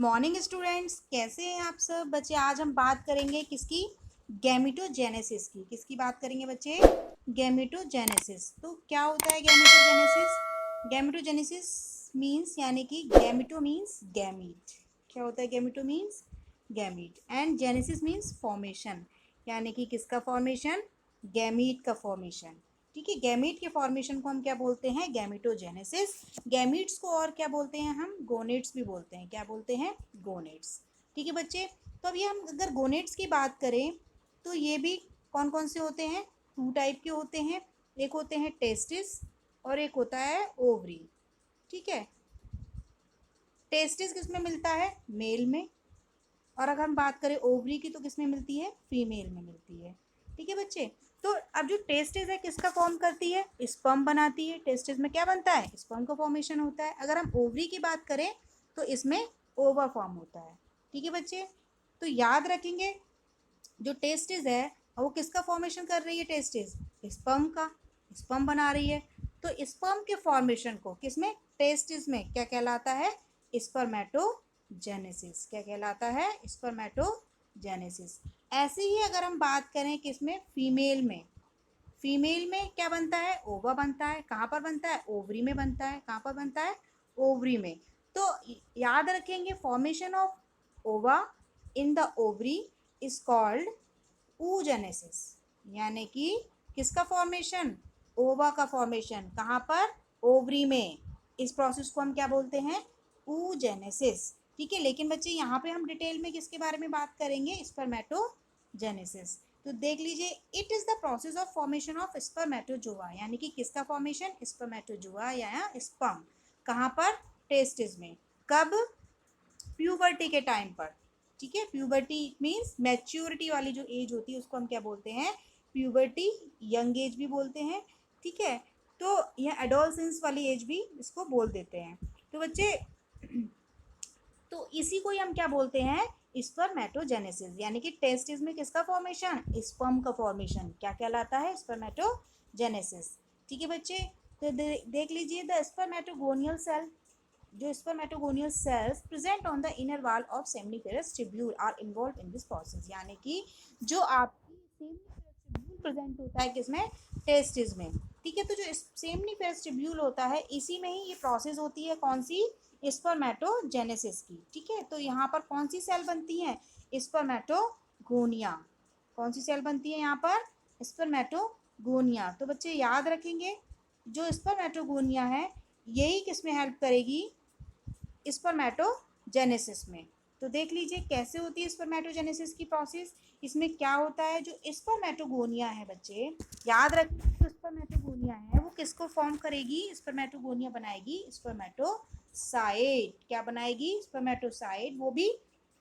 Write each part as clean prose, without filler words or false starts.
Morning students, कैसे हैं आप सब बच्चे। आज हम बात करेंगे किसकी, गैमेटोजेनेसिस की। किसकी बात करेंगे बच्चे, गैमेटोजेनेसिस। तो क्या होता है गैमेटोजेनेसिस? गैमेटोजेनेसिस मीन्स यानी कि गैमेटो मीन्स गैमीट। क्या होता है gameto means gamete and genesis means formation, यानी कि किसका फॉर्मेशन, गैमीट का फॉर्मेशन। ठीक है, गैमीट के फॉर्मेशन को हम क्या बोलते हैं, गैमेटोजेनेसिस। गैमीट्स को और क्या बोलते हैं हम, गोनेट्स भी बोलते हैं। क्या बोलते हैं, गोनेट्स। ठीक है बच्चे, तो अब ये हम अगर गोनेट्स की बात करें तो ये भी कौन कौन से होते हैं, टू टाइप के होते हैं। एक होते हैं टेस्टिस और एक होता है ओवरी। ठीक है, टेस्टिस किस में मिलता है, मेल में, और अगर हम बात करें ओवरी की तो किस में मिलती है, फीमेल में मिलती है। ठीक है बच्चे, तो अब जो टेस्टिस है किसका फॉर्म करती है, स्पर्म बनाती है। टेस्टिस में क्या बनता है, स्पर्म का फॉर्मेशन होता है। अगर हम ओवरी की बात करें तो इसमें ओवा फॉर्म होता है। ठीक है बच्चे, तो याद रखेंगे जो टेस्टिस है वो किसका फॉर्मेशन कर रही है, टेस्टिस स्पर्म का, स्पर्म बना रही है। तो स्पर्म के फॉर्मेशन को किसमें, टेस्टिस में क्या कहलाता है, स्पर्मेटोजेनेसिस। क्या कहलाता है, स्पर्मेटोजेनेसिस। ऐसे ही अगर हम बात करें किसमें, फीमेल में, फीमेल में क्या बनता है, ओवा बनता है। कहाँ पर बनता है, ओवरी में बनता है। कहाँ पर बनता है, ओवरी में। तो याद रखेंगे फॉर्मेशन ऑफ ओवा in the ovary is called oogenesis, यानी कि किसका फॉर्मेशन, ओवा का फॉर्मेशन। कहाँ पर, ओवरी में। इस प्रोसेस को हम क्या बोलते हैं, oogenesis। ठीक है, लेकिन बच्चे यहाँ पे हम डिटेल में किसके बारे में बात करेंगे, स्पर्मेटोजेनेसिस। तो देख लीजिए, it is the process of formation of spermatozoa, यानी कि किसका फॉर्मेशन, स्पर्मेटोजोआ या स्पर्म। कहाँ पर, टेस्टिस में। कब, प्यूबर्टी के टाइम पर। ठीक है, प्यूबर्टी मीन्स मैच्योरिटी वाली जो एज होती है उसको हम क्या बोलते हैं, प्यूबर्टी, यंग एज भी बोलते हैं। ठीक है, तो यह एडोलसेंस वाली एज भी इसको बोल देते हैं। तो बच्चे, तो इसी को ही हम क्या बोलते हैं, स्पर्मेटोजेनेसिस, यानी कि टेस्टिस में किसका फॉर्मेशन, स्पर्म का फॉर्मेशन क्या कहलाता है, स्पर्मेटोजेनेसिस। ठीक है बच्चे, तो देख लीजिए, द स्पर्मेटोगोनियल सेल, जो spermatogonial cells present on the inner wall of seminiferous tubule are involve in this process, यानी कि जो आपकी सेमनीफेरस ट्यूब्यूल प्रेजेंट होता है किसमें, टेस्टिस में। ठीक है, तो जो सेमनीफेरस ट्यूब्यूल होता है इसी में ही ये प्रोसेस होती है, कौन सी, स्पर्मेटोजेनेसिस की। ठीक है, तो यहाँ पर कौन सी सेल बनती है, स्पर्मेटोगोनिया। कौन सी सेल बनती है यहाँ पर, स्पर्मेटोगोनिया। तो बच्चे याद रखेंगे जो स्पर्मेटोगोनिया है यही किस में हेल्प करेगी, स्पर्मेटोजेनेसिस में। तो देख लीजिए कैसे होती है स्पर्मेटोजेनेसिस की प्रोसेस। इसमें क्या होता है, जो स्पर्मेटोगोनिया है बच्चे, याद रखिए जो स्पर्मेटोगोनिया है वो किसको फॉर्म करेगी, स्पर्मेटोगोनिया बनाएगी स्पर्मेटोसाइट। क्या बनाएगी, स्पर्मेटोसाइट, वो भी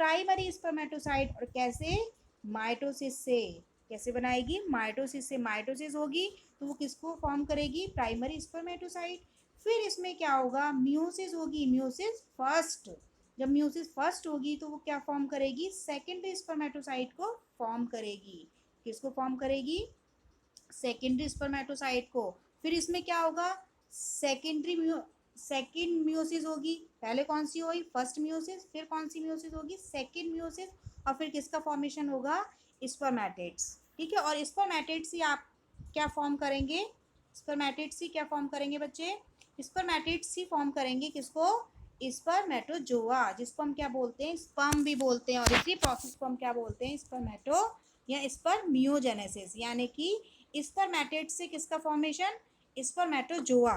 प्राइमरी स्पर्मेटोसाइट। और कैसे, माइटोसिस से। कैसे बनाएगी, माइटोसिस से। माइटोसिस होगी तो वो किसको फॉर्म करेगी, प्राइमरी स्पर्मेटोसाइट। फिर इसमें क्या होगा, म्यूसिस होगी, म्यूसिस फर्स्ट। जब म्यूसिस फर्स्ट होगी तो वो क्या फॉर्म करेगी, सेकेंडरी स्पर्मेटोसाइट को फॉर्म करेगी। किसको फॉर्म करेगी, सेकेंडरी स्पर्मेटोसाइट को। फिर इसमें क्या होगा, सेकेंड म्यूसिस होगी। पहले कौन सी हुई, फर्स्ट म्यूसिस, फिर कौन सी म्यूसिस होगी, सेकेंड म्यूसिस, और फिर किसका फॉर्मेशन होगा, स्पर्मेटेड्स। ठीक है, और स्पर्मेटेड्स से आप क्या फॉर्म करेंगे, स्पर्मेटेड्स से क्या फॉर्म करेंगे बच्चे, स्पर्मेटेड्स ही फॉर्म करेंगे किसको, स्पर्मेटोजोआ, जिसको हम क्या बोलते हैं, स्पर्म भी बोलते हैं। और इसी प्रोसेस को हम क्या बोलते हैं, स्पर्मेटो या स्पर्मियोजेनेसिस, यानी कि स्पर्मेटेड से किसका फॉर्मेशन, स्पर्मेटोजोआ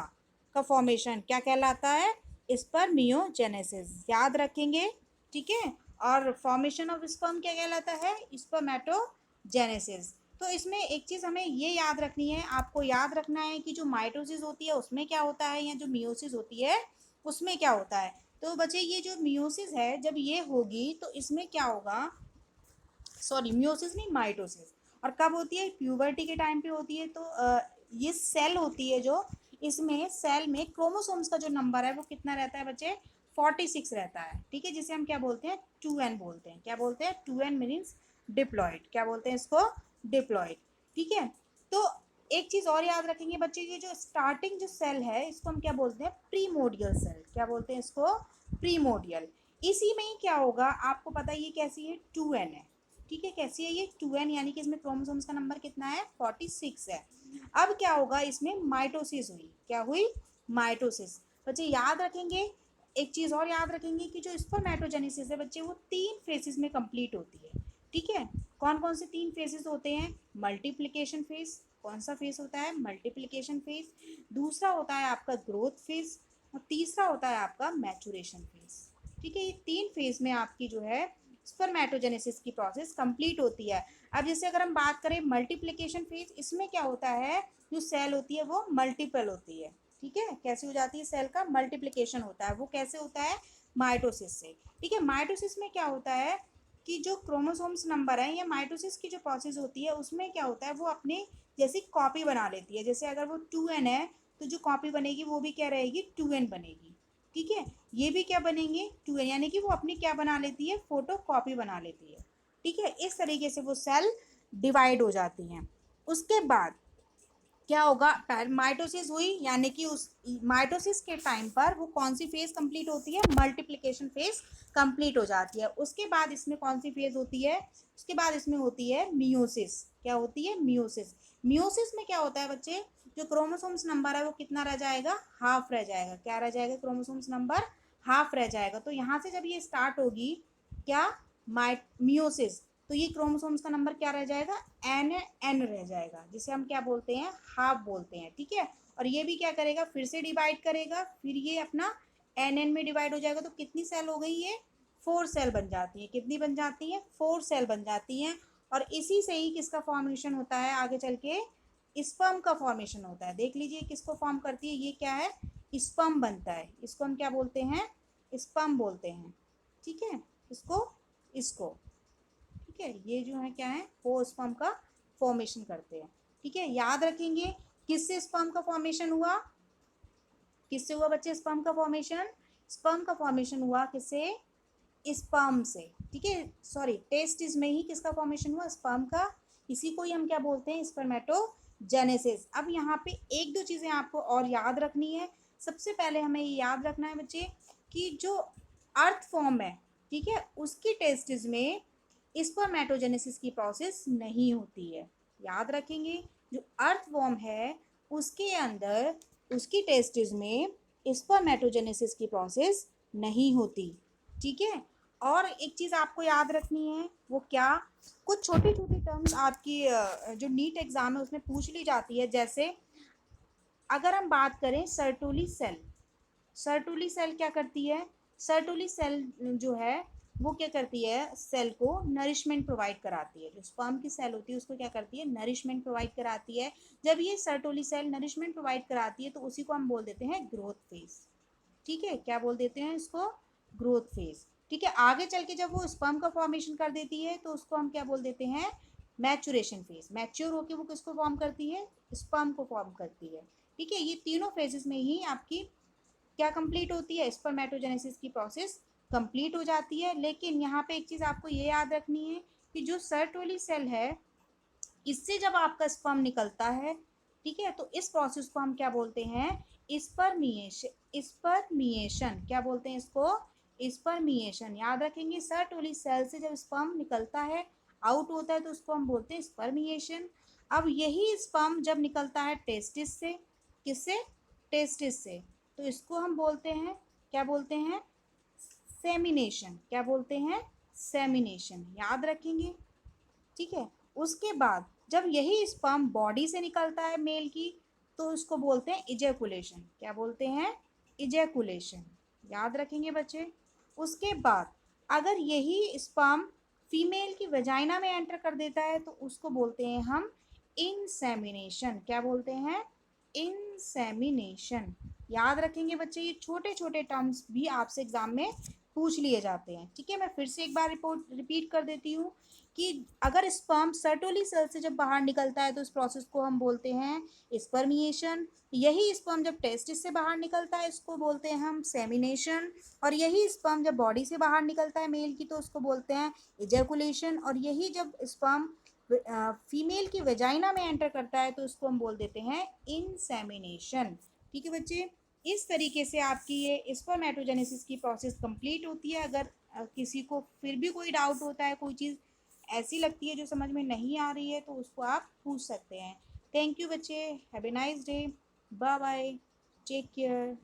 का फॉर्मेशन क्या कहलाता है, स्पर्मियोजेनेसिस। याद रखेंगे। ठीक है, और फॉर्मेशन ऑफ स्पर्म क्या कहलाता है, स्पर्मेटोजेनेसिस। तो इसमें एक चीज़ हमें ये याद रखनी है, आपको याद रखना है कि जो माइटोसिस होती है उसमें क्या होता है, या जो मियोसिस होती है उसमें क्या होता है। तो बच्चे ये जो मियोसिस है जब ये होगी तो इसमें क्या होगा, सॉरी मियोसिस नहीं, माइटोसिस। और कब होती है, प्यूबर्टी के टाइम पे होती है। तो ये सेल होती है जो, इसमें सेल में क्रोमोसोम्स का जो नंबर है वो कितना रहता है बच्चे, 46 रहता है। ठीक है, जिसे हम क्या बोलते हैं, 2n बोलते हैं। क्या बोलते हैं, 2n मीन्स डिप्लॉइड। क्या बोलते हैं इसको, डिप्लॉइड। ठीक है, तो एक चीज़ और याद रखेंगे बच्चे, ये जो स्टार्टिंग जो सेल है इसको हम क्या बोलते हैं, प्रीमोडियल सेल। क्या बोलते हैं इसको, प्रीमोडियल। इसी में ही क्या होगा आपको पता है, ये कैसी है 2n है, ठीक है, कैसी है ये 2n, यानी कि इसमें क्रोमोसोम्स का नंबर कितना है 46 है। अब क्या होगा, इसमें माइटोसिस हुई, क्या हुई, माइटोसिस। बच्चे याद रखेंगे, एक चीज़ और याद रखेंगे कि जो स्पर्मेटोजेनेसिस है बच्चे वो 3 फेजेस में कंप्लीट होती है, ठीक है। कौन कौन से 3 फेजेस होते हैं, मल्टीप्लिकेशन फेज, कौन सा फेज होता है, मल्टीप्लिकेशन फेज, दूसरा होता है आपका ग्रोथ फेज, और तीसरा होता है आपका मैचुरेशन फेज, ठीक है। ये 3 फेज में आपकी जो है स्पर्मेटोजेनेसिस की प्रोसेस कंप्लीट होती है। अब जैसे अगर हम बात करें मल्टीप्लिकेशन फेज, इसमें क्या होता है, जो सेल होती है वो मल्टीपल होती है, ठीक है, कैसे हो जाती है, सेल का मल्टीप्लिकेशन होता है, वो कैसे होता है, माइटोसिस से, ठीक है। माइटोसिस में क्या होता है कि जो क्रोमोसोम्स नंबर है या माइटोसिस की जो प्रोसेस होती है उसमें क्या होता है, वो अपने जैसी कॉपी बना लेती है। जैसे अगर वो 2n है तो जो कॉपी बनेगी वो भी क्या रहेगी, 2n बनेगी, ठीक है। ये भी क्या बनेंगे 2n, यानी कि वो अपनी क्या बना लेती है, फोटो कॉपी बना लेती है, ठीक है। इस तरीके से वो सेल डिवाइड हो जाती हैं। उसके बाद क्या होगा, माइटोसिस हुई, यानी कि उस माइटोसिस के टाइम पर वो कौन सी फेज कंप्लीट होती है, मल्टीप्लिकेशन फेज कंप्लीट हो जाती है। उसके बाद इसमें कौन सी फेज होती है, उसके बाद इसमें होती है मियोसिस, क्या होती है, मियोसिस। मियोसिस में क्या होता है बच्चे, जो क्रोमोसोम्स नंबर है वो कितना रह जाएगा, हाफ रह जाएगा, क्या रह जाएगा, क्रोमोसोम्स नंबर हाफ रह जाएगा। तो यहाँ से जब ये स्टार्ट होगी क्या, मियोसिस, तो ये क्रोमोसोम्स का नंबर क्या रह जाएगा, एन रह जाएगा, जिसे हम क्या बोलते हैं, हाफ बोलते हैं, ठीक है। और ये भी क्या करेगा, फिर से डिवाइड करेगा, फिर ये अपना एन में डिवाइड हो जाएगा। तो कितनी सेल हो गई ये, 4 सेल बन जाती है, कितनी बन जाती है, 4 सेल बन जाती हैं। और इसी से ही किसका फॉर्मेशन होता है, आगे चल के स्पर्म का फॉर्मेशन होता है। देख लीजिए किसको फॉर्म करती है, ये क्या है, स्पर्म बनता है, इसको हम क्या बोलते हैं, स्पर्म बोलते हैं, ठीक है। इसको ठीक है, ये जो है क्या है, वो स्पर्म का फॉर्मेशन करते हैं, ठीक है। याद रखेंगे किससे स्पर्म का फॉर्मेशन हुआ, किससे हुआ बच्चे स्पर्म का फॉर्मेशन, स्पर्म का फॉर्मेशन हुआ किससे, स्पर्म से, ठीक है। सॉरी, टेस्टिस में ही किसका फॉर्मेशन हुआ, स्पर्म का। इसी को ही हम क्या बोलते हैं, स्पर्मेटोजेनेसिस। अब यहाँ पे एक दो चीज़ें आपको और याद रखनी है। सबसे पहले हमें ये याद रखना है बच्चे कि जो अर्थ फॉर्म है, ठीक है, उसकी टेस्टिस में स्पर्मेटोजेनेसिस की प्रोसेस नहीं होती है। याद रखेंगे, जो अर्थ फॉर्म है उसके अंदर, उसकी टेस्टिस में स्पर्मेटोजेनेसिस की प्रोसेस नहीं होती, ठीक है। और एक चीज़ आपको याद रखनी है, वो क्या, कुछ छोटी छोटी टर्म्स आपकी जो नीट एग्जाम है उसमें पूछ ली जाती है। जैसे अगर हम बात करें सर्टोली सेल, सर्टोली सेल क्या करती है, सर्टोली सेल जो है वो क्या करती है, सेल को नरिशमेंट प्रोवाइड कराती है। जो स्पर्म की सेल होती है उसको क्या करती है, नरिशमेंट प्रोवाइड कराती है। जब ये सर्टोली सेल नरिशमेंट प्रोवाइड कराती है तो उसी को हम बोल देते हैं ग्रोथ फेज, ठीक है, क्या बोल देते हैं इसको, ग्रोथ फेज, ठीक है। आगे चल के जब वो स्पर्म का फॉर्मेशन कर देती है तो उसको हम क्या बोल देते हैं, मैचुरेशन फेज। मैच्योर होके वो किसको फॉर्म करती है, स्पर्म को फॉर्म करती है, ठीक है। ये तीनों फेजेस में ही आपकी क्या कंप्लीट होती है, स्पर्मेटोजेनेसिस की प्रोसेस कंप्लीट हो जाती है। लेकिन यहाँ पे एक चीज़ आपको ये याद रखनी है कि जो सर्टोली सेल है, इससे जब आपका स्पर्म निकलता है, ठीक है, तो इस प्रोसेस को हम क्या बोलते हैं, स्पर्मिएशन, स्पर्मिएशन, क्या बोलते हैं इसको, स्पर्मिएशन। याद रखेंगे, सर्टोली सेल से जब स्पर्म निकलता है, आउट होता है, तो उसको हम बोलते हैं स्पर्मिएशन। अब यही स्पर्म जब निकलता है टेस्टिस से, किससे, टेस्टिस से, तो इसको हम बोलते हैं, क्या बोलते हैं, सेमिनेशन, क्या बोलते हैं, सेमिनेशन। याद रखेंगे, ठीक है। उसके बाद जब यही स्पर्म बॉडी से निकलता है मेल की, तो उसको बोलते हैं इजैकुलेशन, क्या बोलते हैं, इजैकुलेशन। याद रखेंगे बच्चे। उसके बाद अगर यही स्पर्म फीमेल की वजाइना में एंटर कर देता है तो उसको बोलते हैं हम इंसेमिनेशन, क्या बोलते हैं, इंसेमिनेशन। याद रखेंगे बच्चे, ये छोटे छोटे टर्म्स भी आपसे एग्जाम में पूछ लिए जाते हैं, ठीक है। मैं फिर से एक बार रिपीट कर देती हूँ कि अगर स्पर्म सर्टोली सेल से जब बाहर निकलता है तो इस प्रोसेस को हम बोलते हैं स्पर्मिएशन। यही स्पर्म जब टेस्टिस से बाहर निकलता है इसको बोलते हैं हम सेमिनेशन। और यही स्पर्म जब बॉडी से बाहर निकलता है मेल की तो उसको बोलते हैं इजैकुलेशन। और यही जब स्पर्म फीमेल की वेजाइना में एंटर करता है तो उसको हम बोल देते हैं इंसेमिनेशन, ठीक है बच्चे। इस तरीके से आपकी ये स्पर्मेटोजेनेसिस की प्रोसेस कंप्लीट होती है। अगर किसी को फिर भी कोई डाउट होता है, कोई चीज़ ऐसी लगती है जो समझ में नहीं आ रही है, तो उसको आप पूछ सकते हैं। थैंक यू बच्चे, have a nice day, bye bye, take care.